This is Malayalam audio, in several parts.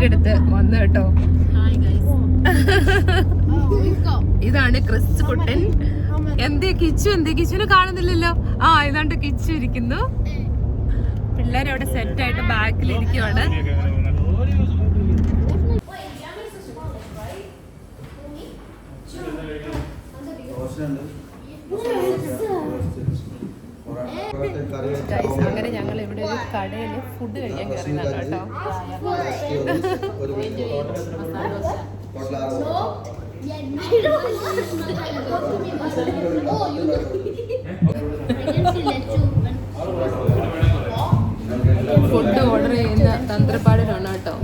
ഒക്കെ എടുത്ത് വന്നു കേട്ടോ. ഇതാണ് ക്രിസ് കുട്ടൻ. കിച്ചുവിനെ കാണുന്നില്ലല്ലോ. ഇതാണ്ട് കിച്ചു ഇരിക്കുന്നു. പിള്ളേരവിടെ സെറ്റായിട്ട് ബാക്കിൽ ഇരിക്കുവാണ്. അങ്ങനെ ഞങ്ങൾ ഇവിടെ ഒരു കടയിൽ ഫുഡ് കഴിക്കാൻ കയറിയതാണ് കേട്ടോ. ഫുഡ് ഓർഡർ ചെയ്യുന്ന തന്ത്രപ്പാടിലാണ് കേട്ടോ.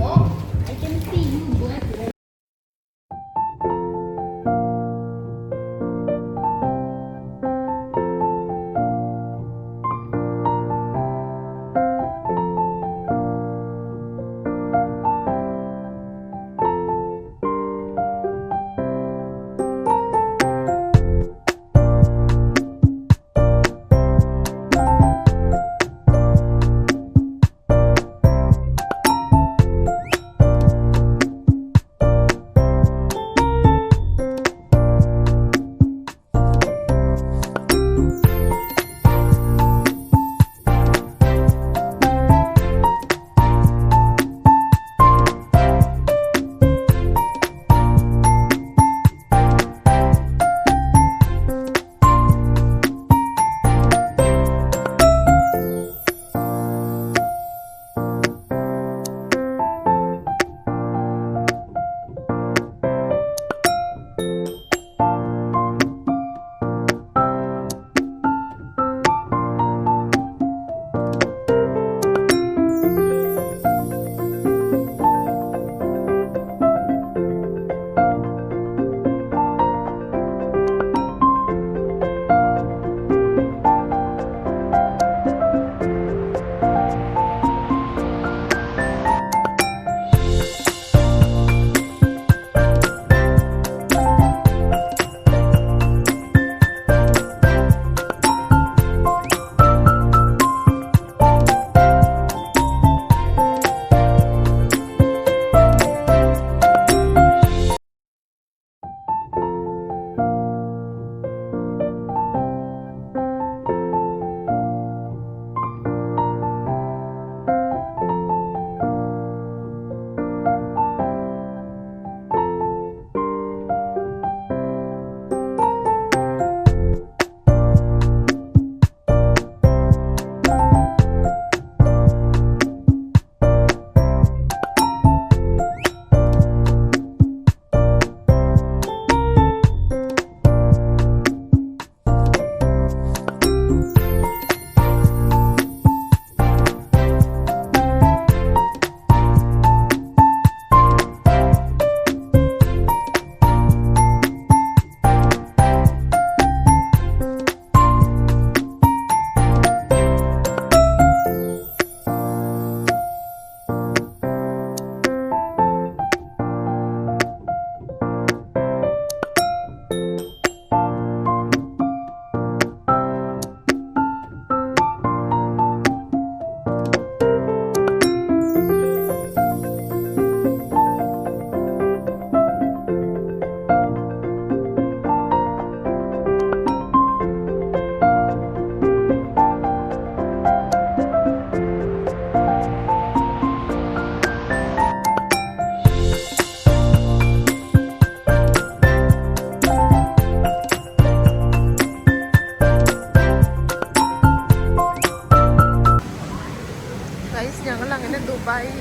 ദുബായ്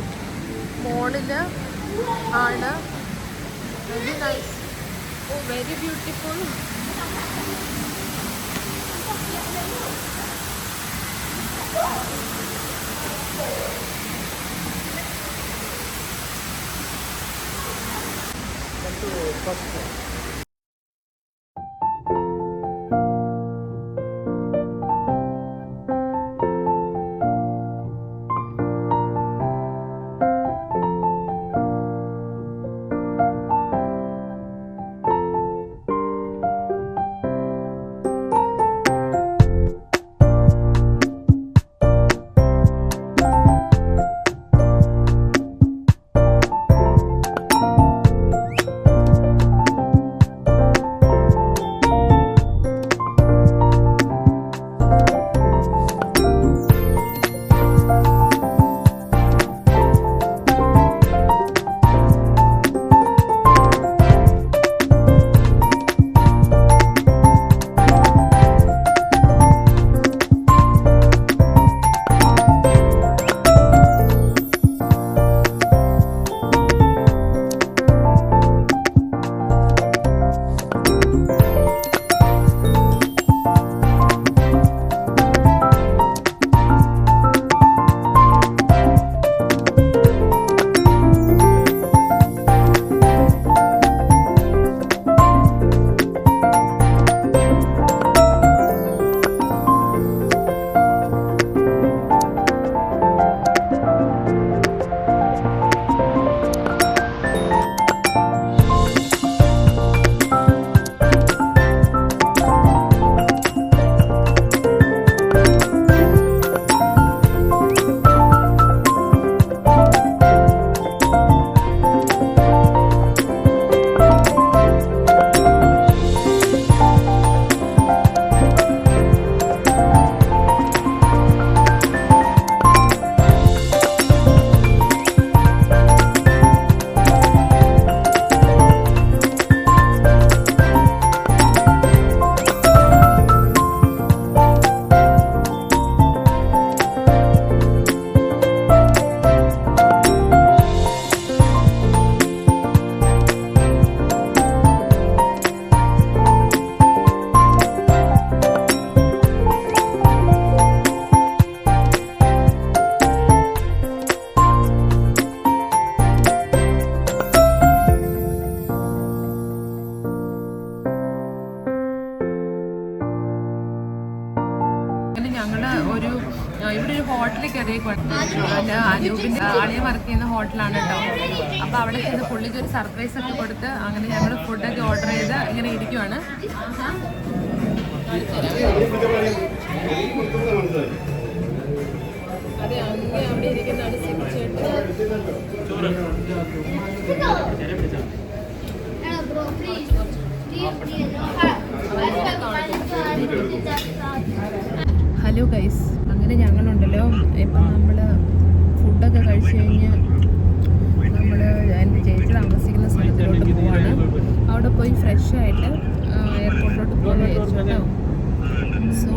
മോളിൽ ആണ്. Very nice. Oh very beautiful. ഹോട്ടലിൽ കയറിയേക്കുവാണ്. അനൂപിന്റെ ആളിയെ വർക്ക് ചെയ്യുന്ന ഹോട്ടലാണ് കേട്ടോ. അപ്പൊ അവിടെ ചെന്ന് പുള്ളിക്ക് ഒരു സർപ്രൈസ് ഒക്കെ കൊടുത്ത് അങ്ങനെ ഞങ്ങൾ ഫുഡൊക്കെ ഓർഡർ ചെയ്ത് ഇങ്ങനെ ഇരിക്കുവാണ്. അതെ, അങ്ങനെ അവിടെ ഇരിക്കുന്നതാണ് സിമിച്ചേട്ടൻ. ഹലോ ഗൈസ്, അങ്ങനെ ഞങ്ങളുണ്ടല്ലോ ഇപ്പം നമ്മൾ ഫുഡൊക്കെ കഴിച്ച് കഴിഞ്ഞ് നമ്മൾ എൻ്റെ ചേച്ചി താമസിക്കുന്ന സ്ഥലത്തിലോട്ട് പോവാണ്. അവിടെ പോയി ഫ്രഷ് ആയിട്ട് എയർപോർട്ടിലോട്ട് പോകാൻ വിചാരിച്ചു കേട്ടോ. So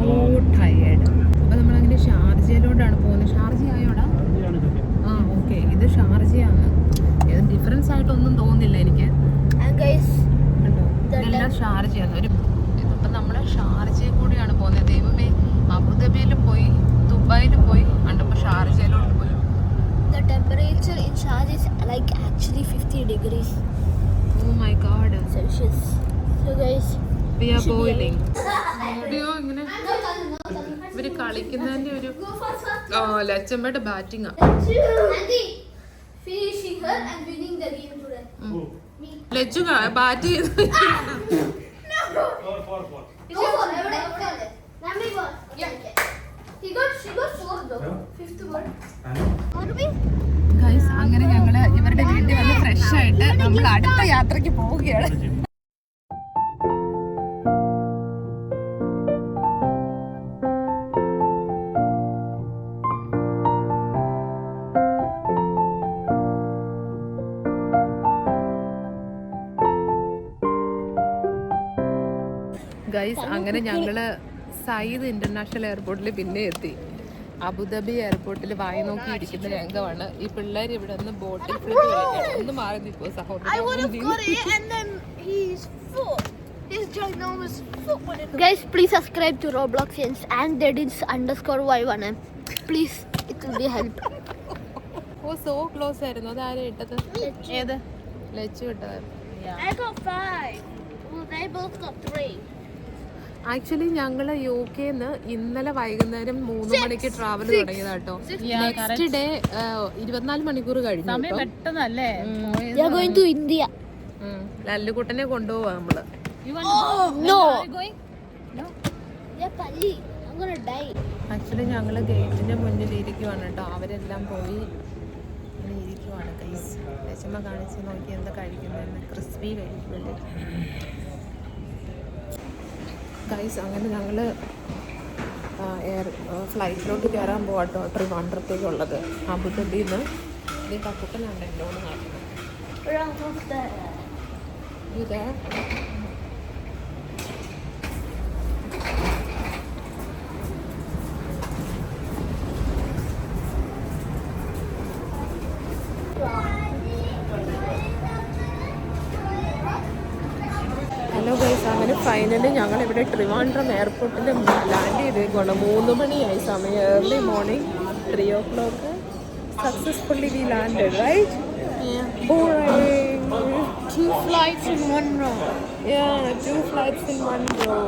tired. അപ്പോൾ നമ്മളങ്ങനെ ഷാർജയിലോട്ടാണ് പോകുന്നത്. ഷാർജ ആയോടാ? ആ ഓക്കെ, ഇത് ഷാർജയാണ്. ഡിഫറൻസ് ആയിട്ടൊന്നും തോന്നുന്നില്ല എനിക്ക്. കണ്ടോ, ഇതെല്ലാം ഷാർജയാണ്. ഇതിപ്പം നമ്മൾ ഷാർജയിൽ കൂടിയാണ് പോകുന്നത്. ദൈവമേ, അബുദാബിയിലും പോയി ദുബായിലും പോയി കണ്ടപ്പോൾ ഷാർജയിലോട്ട് പോയി. The temperature in Sharjah is like actually 50 degrees. Oh my god. Celsius. So guys, we are boiling. ഇങ്ങനെ ഇവര് കളിക്കുന്നതിന്റെ ഒരു ലച്ചമ്മയുടെ ബാറ്റിംഗ് ആ. finishing her and winning the game today. Lachu bat ചെയ്ത് ഗൈസ്, അങ്ങനെ ഞങ്ങള് ഇവരുടെ വീട്ടിൽ വന്ന് ഫ്രഷ് ആയിട്ട് നമ്മൾ അടുത്ത യാത്രക്ക് പോവുകയാണ്. ഗൈസ്, അങ്ങനെ ഞങ്ങള് സയ്യിദ് ഇന്റർനാഷണൽ എയർപോർട്ടിൽ പിന്നെ എത്തി. അബുദാബി എയർപോർട്ടിൽ വായി നോക്കി ഇരിക്കുന്ന രംഗമാണ്. ഈ പിള്ളേർ ഇവിടെ നിന്ന് ബോട്ടിൽ ഫ്ലിപ്പ് കളിക്കണം. ഒന്ന് മാറി നിൽക്കുമോ സഹോദരൻ? Guys, please subscribe to Roblox and Dedins_Y1M. Please, it will be help. Oh, so close ആയിരുന്നു. അത് ആരും ഇട്ടത്? ഏത്? ലച്ചു ഇട്ടതായിരുന്നു. I got 5. They both got 3. Actually ഞങ്ങള് UK-ന്ന് ഇന്നലെ വൈകുന്നേരം 3 മണിക്ക് ട്രാവൽ തുടങ്ങിയതാട്ടോ. നെക്സ്റ്റ് ഡേ 24 മണിക്കൂർ കഴിഞ്ഞു. We are going to India. ലല്ലുകുട്ടനെ കൊണ്ടുപോവാ നമ്മള്. No. Yeah, Palli. I'm gonna die. Actually ഞങ്ങള് ഗേറ്റിന്റെ മുന്നിൽ ഇരിക്കുവാണ് കേട്ടോ. അവരെല്ലാം പോയി ഇങ്ങനെ ഇരിക്കുവാണ്. ഗൈസ്, ലച്ചമ്മ കാണിച്ച് നോക്കി എന്താ കഴിക്കുന്നതെന്ന്. Crispy കഴിക്കുമല്ലേ guys. അങ്ങനെ ഞങ്ങൾ ഫ്ലൈറ്റിലോട്ട് കയറാൻ പോവാട്ടോ. ട്രിവാൻഡ്രത്തേക്കുള്ളത് അബുദാബിയിൽ നിന്ന്. ഇത് കക്കുട്ടനാണ് എന്നോട് നടക്കുന്നത്. ഇത് ഹലോ ഗൈസ്, അങ്ങനെ ഫൈനലി ഞങ്ങളിവിടെ ട്രിവാൻഡ്രം എയർപോർട്ടിൽ ലാൻഡ് ചെയ്തേക്കാണ്. 3 മണിയായി സമയം. Early morning 3 o'clock. Successfully we landed, right? Boring. 2 flights in 1 row. Yeah, 2 flights in 1 row.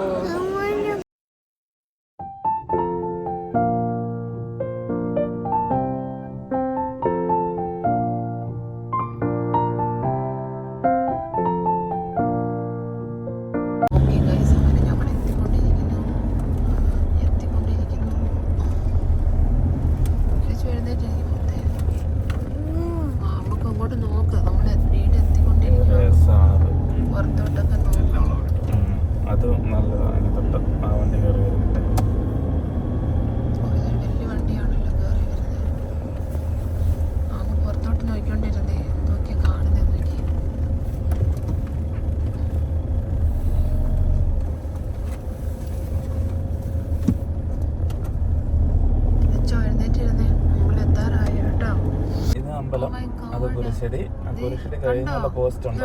കുരിശടി കഴിഞ്ഞുള്ള പോസ്റ്റ് ഉണ്ട്.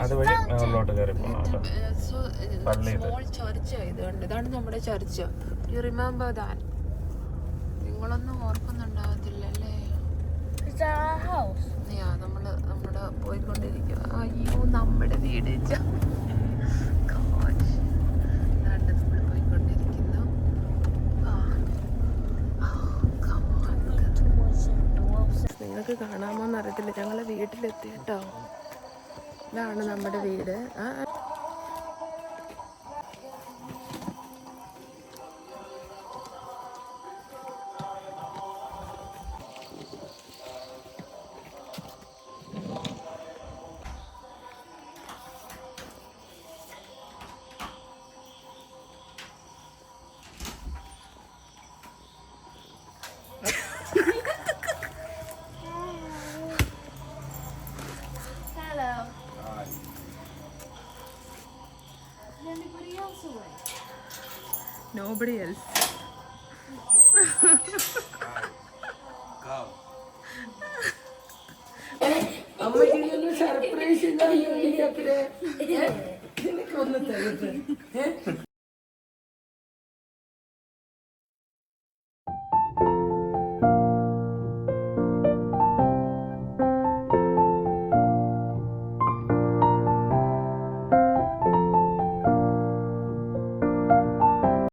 അതുവഴി മുകളിലോട്ട് കയറി പോകണം. ഇതാണ് നമ്മുടെ ചർച്ച്. You remember that? നിങ്ങളൊന്നും ഓർക്കുന്നുണ്ടാവത്തില്ലല്ലേ? നമ്മള് പോയിക്കൊണ്ടിരിക്കുക. അയ്യോ, നമ്മുടെ വീട് നമ്മൾ പോയിക്കൊണ്ടിരിക്കുന്നു. ഞങ്ങളെ വീട്ടിലെത്തി കേട്ടോ. ഇതാണ് നമ്മുടെ വീട്. Hello. Is anybody else away? Nobody else. അമ്മയ്ക്ക് സർപ്രൈസ്